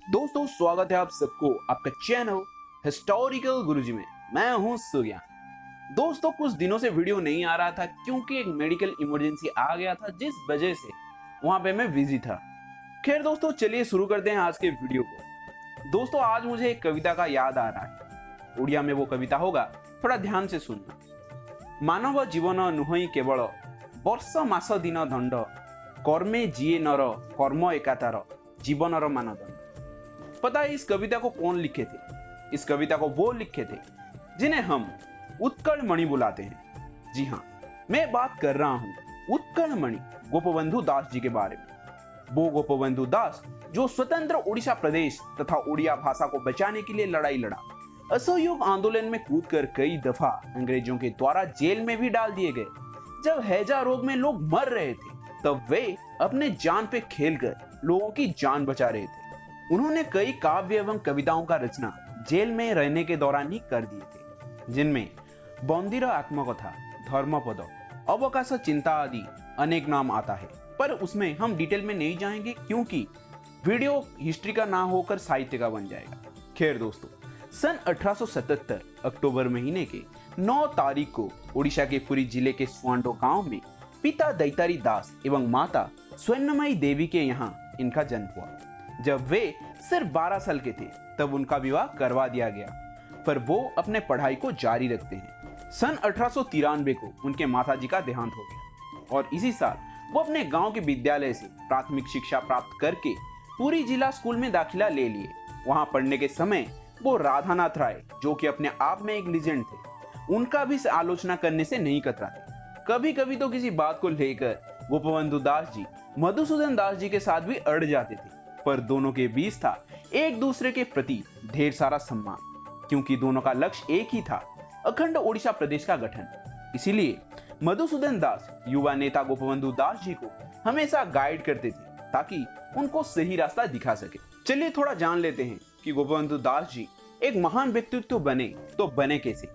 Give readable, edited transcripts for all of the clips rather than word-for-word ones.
दोस्तों स्वागत है आप सबको आपका चैनल हिस्टोरिकल गुरुजी में। मैं हूं सूर्या। दोस्तों कुछ दिनों से वीडियो नहीं आ रहा था क्योंकि एक मेडिकल इमरजेंसी आ गया था, जिस वजह से वहां पे मैं बिजी था। खैर दोस्तों चलिए शुरू करते हैं आज के वीडियो को। दोस्तों आज मुझे एक कविता का याद आ रहा है। उड़िया में वो कविता होगा, थोड़ा ध्यान से सुनना। मानव जीवन नुहई केवल वर्ष मास दिन दंड कर्मे जिए नर कर्म एकातार जीवनर मानदंड। पता है इस कविता को कौन लिखे थे? इस कविता को वो लिखे थे जिन्हें हम उत्कल मणि बुलाते हैं। जी हाँ, मैं बात कर रहा हूँ उत्कल मणि गोपबंधु दास जी के बारे में। वो गोपबंधु दास जो स्वतंत्र उड़ीसा प्रदेश तथा उड़िया भाषा को बचाने के लिए लड़ाई लड़ा, असहयोग आंदोलन में कूदकर कई दफा अंग्रेजों के द्वारा जेल में भी डाल दिए गए। जब हैजा रोग में लोग मर रहे थे तब वे अपने जान पे खेलकर लोगों की जान बचा रहे थे। उन्होंने कई काव्य एवं कविताओं का रचना जेल में रहने के दौरान ही कर दिए थे, जिनमें बंदीर आत्मकथा, धर्मपद, अवकाश चिंता आदि अनेक नाम आता है। पर उसमें हम डिटेल में नहीं जाएंगे क्योंकि वीडियो हिस्ट्री का ना होकर साहित्य का बन जाएगा। खैर दोस्तों, सन 1877 अक्टूबर महीने के 9 तारीख को उड़ीसा के पुरी जिले के स्वांडो गांव में पिता दैतारी दास एवं माता स्वर्णमयी देवी के यहाँ इनका जन्म हुआ। जब वे सिर्फ 12 साल के थे तब उनका विवाह करवा दिया गया, पर वो अपने पढ़ाई को जारी रखते हैं। सन 1893 को उनके माताजी का देहांत हो गया और इसी साल वो अपने गांव के विद्यालय से प्राथमिक शिक्षा प्राप्त करके पूरी जिला स्कूल में दाखिला ले लिए। वहां पढ़ने के समय वो राधानाथ राय, जो कि अपने आप में एक लीजेंड थे, उनका भी आलोचना करने से नहीं कतराते। कभी कभी तो किसी बात को लेकर गोपबंधु दास जी मधुसूदन दास जी के साथ भी अड़ जाते थे, पर दोनों के बीच था एक दूसरे के प्रति ढेर सारा सम्मान, क्योंकि दोनों का लक्ष्य एक ही था, अखंड ओडिशा प्रदेश का गठन। इसीलिए मधुसूदन दास युवा नेता गोपबंधु दास जी को हमेशा गाइड करते थे ताकि उनको सही रास्ता दिखा सके। चलिए थोड़ा जान लेते हैं कि गोपबंधु दास जी एक महान व्यक्तित्व बने तो बने कैसे।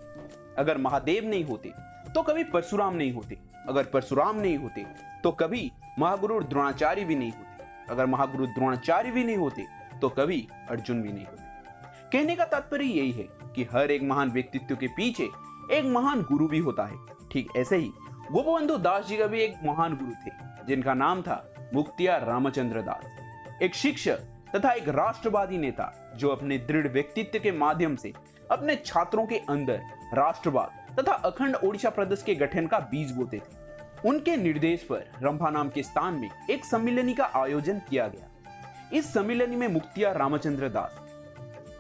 अगर महादेव नहीं होते तो कभी परशुराम नहीं होते, अगर परशुराम नहीं होते तो कभी महागुरु द्रोणाचार्य भी नहीं होते, अगर महागुरु द्रोणाचार्य भी नहीं होते तो कभी अर्जुन भी नहीं होते। कहने का तात्पर्य यही है कि हर एक महान व्यक्तित्व के पीछे एक महान गुरु भी होता है। ठीक ऐसे ही गोपबंधु दास जी का भी एक महान गुरु थे, जिनका नाम था मुक्तिया रामचंद्र दास। एक शिक्षक तथा एक राष्ट्रवादी नेता जो अपने दृढ़ व्यक्तित्व के माध्यम से अपने छात्रों के अंदर राष्ट्रवाद तथा अखंड ओडिशा प्रदेश के गठन का बीज बोते थे। उनके निर्देश पर रंभा नाम के स्थान में एक सम्मिलनी का आयोजन किया गया। इस सम्मिलनी में मुक्तिया रामचंद्र दास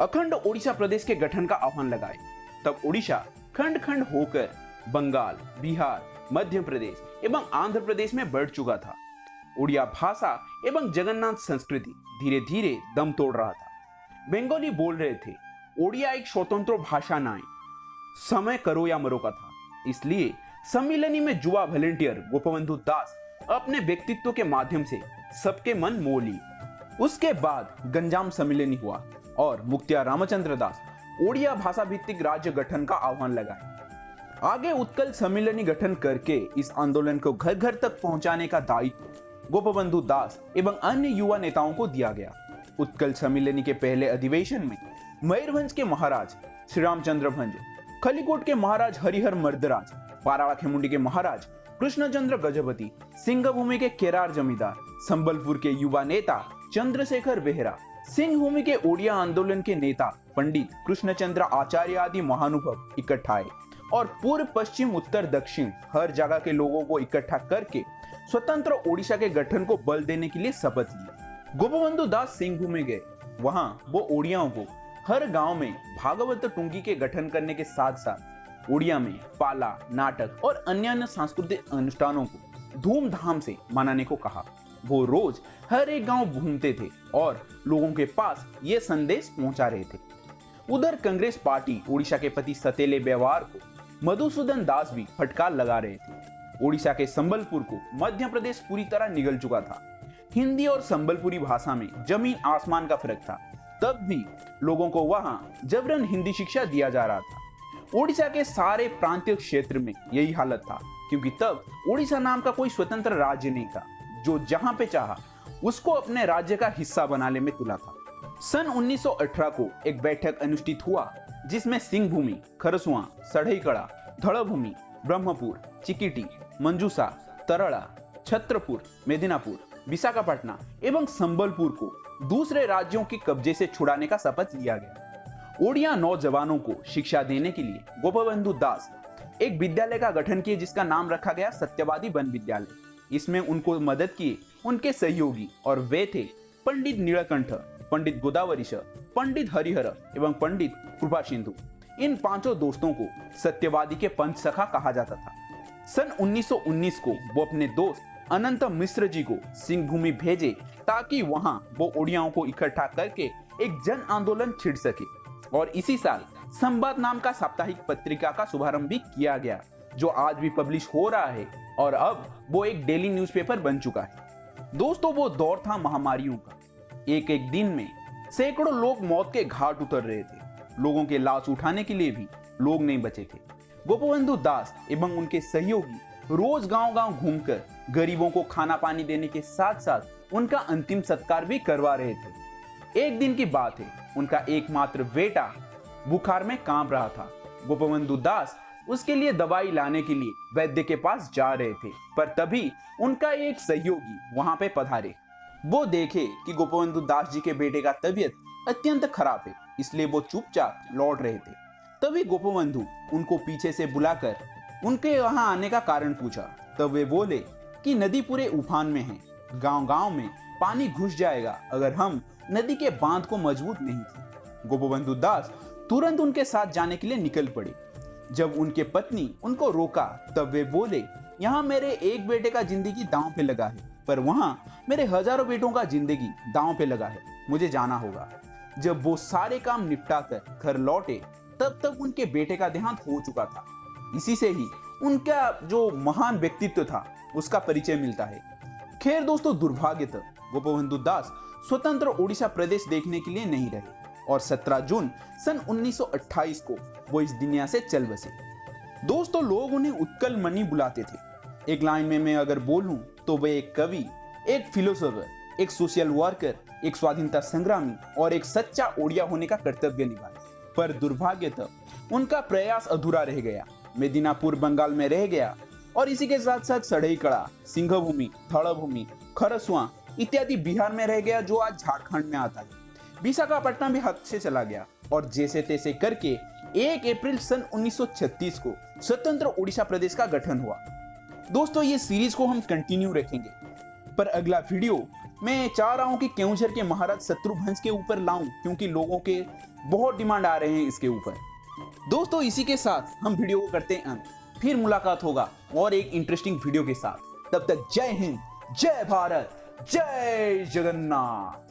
अखंड ओडिशा प्रदेश के गठन का आह्वान लगाए। तब ओडिशा खंड खंड होकर बंगाल, बिहार, मध्य प्रदेश एवं आंध्र प्रदेश में बढ़ चुका था। उड़िया भाषा एवं जगन्नाथ संस्कृति धीरे धीरे दम तोड़ रहा था। बंगाली बोल रहे थे ओडिया एक स्वतंत्र भाषा नाय, समय करो या मरो का था। इसलिए सम्मिलनी में युवा वॉलंटियर गोपबंधु दास अपने व्यक्तित्व के माध्यम से सबके मन मोह ली। उसके बाद गंजाम सम्मिलनी हुआ और मुक्तिया रामचंद्र दास ओडिया भाषा भित्तिक राज्य गठन का आह्वान लगाए। आगे उत्कल सम्मिलनी गठन करके इस आंदोलन को घर घर तक पहुंचाने का दायित्व गोपबंधु दास एवं अन्य युवा नेताओं को दिया गया। उत्कल सम्मिलनी के पहले अधिवेशन में मयूरभंज के महाराज श्री रामचंद्र भंज, खलीकोट के महाराज हरिहर मर्दराज, पाराखेमुंडी के महाराज कृष्णचंद्र गजपति, सिंहभूमि के केरार जमींदार, संबलपुर के युवा नेता चंद्रशेखर बेहरा, सिंहभूमि के ओडिया आंदोलन के नेता पंडित कृष्णचंद्र आचार्य आदि महानुभव इकट्ठा आए और पूर्व, पश्चिम, उत्तर, दक्षिण हर जगह के लोगों को इकट्ठा करके स्वतंत्र ओडिशा के गठन को बल देने के लिए शपथ ली। गोपबंधु दास सिंहभूमि गए। वहां वो ओडियाओं को हर गांव में भागवत टुंगी के गठन करने के साथ साथ उड़िया में पाला, नाटक और अन्य सांस्कृतिक अनुष्ठानों को धूमधाम से मनाने को कहा। वो रोज हर एक गांव घूमते थे और लोगों के पास ये संदेश पहुंचा रहे थे। उधर कांग्रेस पार्टी उड़ीसा के प्रति सतेले व्यवहार को मधुसूदन दास भी फटकार लगा रहे थे। उड़ीसा के संबलपुर को मध्य प्रदेश पूरी तरह निगल चुका था। हिंदी और संबलपुरी भाषा में जमीन आसमान का फर्क था। तब भी लोगों को वहां जबरन हिंदी शिक्षा दिया जा रहा था। ओडिशा के सारे प्रांतीय क्षेत्र में यही हालत था, क्योंकि तब ओडिशा नाम का कोई स्वतंत्र राज्य नहीं था जो जहां पे चाहा उसको अपने राज्य का हिस्सा बनाने में तुला था। सन 1918 को एक बैठक अनुष्ठित हुआ जिसमें सिंहभूमि, खरसुआ, सढ़ईकड़ा, धड़भूमि, ब्रह्मपुर, चिकिटी, मंजूसा, तरड़ा, छत्रपुर, मेदिनापुर, विशाखापट्टनम एवं संबलपुर को दूसरे राज्यों के कब्जे से छुड़ाने का शपथ लिया गया। ओडिया नौजवानों को शिक्षा देने के लिए गोपबंधु दास एक विद्यालय का गठन किए जिसका नाम रखा गया सत्यवादी वन विद्यालय। इसमें उनको मदद किए उनके सहयोगी और वे थे पंडित नीलकंठ, पंडित गोदावरीश, पंडित हरिहर एवं पंडित कृपा सिंधु। इन पांचों दोस्तों को सत्यवादी के पंच सखा कहा जाता था। सन 1919 को वो अपने दोस्त अनंत मिश्र जी को सिंहभूमि भेजे ताकि वहां वो ओडियाओं को इकट्ठा करके एक जन आंदोलन छिड़ सके। और इसी साल संवाद नाम का साप्ताहिक पत्रिका का शुभारंभ भी किया गया जो आज भी पब्लिश हो रहा है और अब वो एक डेली न्यूज़पेपर बन चुका है। दोस्तों वो दौर था महामारियों का। एक एक दिन में सैकड़ों लोग मौत के घाट उतर रहे थे। लोगों के लाश उठाने के लिए भी लोग नहीं बचे थे। गोपबंधु दास एवं उनके सहयोगी रोज गांव-गांव घूमकर गरीबों को खाना पानी देने के साथ साथ उनका अंतिम सत्कार भी करवा रहे थे। एक दिन की बात है, उनका एकमात्र बेटा बुखार में कांप रहा था। गोपबंधु दास उसके लिए दवाई लाने के लिए वैद्य के पास जा रहे थे, पर तभी उनका एक सहयोगी वहां पे पधारे। वो देखे कि गोपबंधु दास जी के बेटे का तबीयत अत्यंत खराब है, इसलिए वो चुपचाप लौट रहे थे। तभी गोपबंधु उनको पीछे से बुलाकर उनके वहां आने का कारण पूछा। तब वे बोले कि नदी पूरे उफान में है, गांव-गांव में पानी घुस जाएगा अगर हम नदी के बांध को मजबूत नहीं किए। गोपबंधु दास तुरंत उनके साथ जाने के लिए निकल पड़े। जब उनके पत्नी उनको रोका तब वे बोले, यहाँ मेरे एक बेटे का जिंदगी दांव पे लगा है, पर वहां मेरे हजारों बेटों का जिंदगी दांव पे लगा है, मुझे जाना होगा। जब वो सारे काम निपटा कर घर लौटे तब तक उनके बेटे का देहांत हो चुका था। इसी से ही उनका जो महान व्यक्तित्व था उसका परिचय मिलता है। खैर दोस्तों, दुर्भाग्यतः गोपबंधु दास स्वतंत्र ओडिशा प्रदेश देखने के लिए नहीं रहे और 17 जून सन 1928 को वो इस दुनिया से चल बसे। दोस्तों, लोग उन्हें उत्कल मणि बुलाते थे। एक लाइन में मैं अगर बोलूं तो वे एक कवि, एक फिलोसोफर, एक सोशल वर्कर, एक स्वाधीनता संग्रामी और एक सच्चा ओडिया होने का कर्तव्य निभाए। पर दुर्भाग्यतः उनका प्रयास अधूरा रह गया। मेदिनापुर बंगाल में रह गया और इसी के साथ साथ सढ़ईकड़ा, सिंहभूमि, धड़भूमि, खरसुआ इत्यादि बिहार में रह गया जो आज झारखंड में आता है। विशाखापट्टनम भी हाथ से चला गया और जैसे तैसे करके 1 अप्रैल सन 1936 को स्वतंत्र ओडिशा प्रदेश का गठन हुआ। दोस्तों, ये सीरीज को हम कंटिन्यू रखेंगे, पर अगला वीडियो मैं चाह रहा हूं कि केवंझर के महाराज शत्रुभंज के ऊपर लाऊं क्योंकि लोगों के बहुत डिमांड आ रहे हैं इसके ऊपर। दोस्तों, इसी के साथ हम वीडियो को करते हैं अंत। फिर मुलाकात होगा और एक इंटरेस्टिंग वीडियो के साथ। तब तक जय हिंद, जय भारत, जय जगन्नाथ।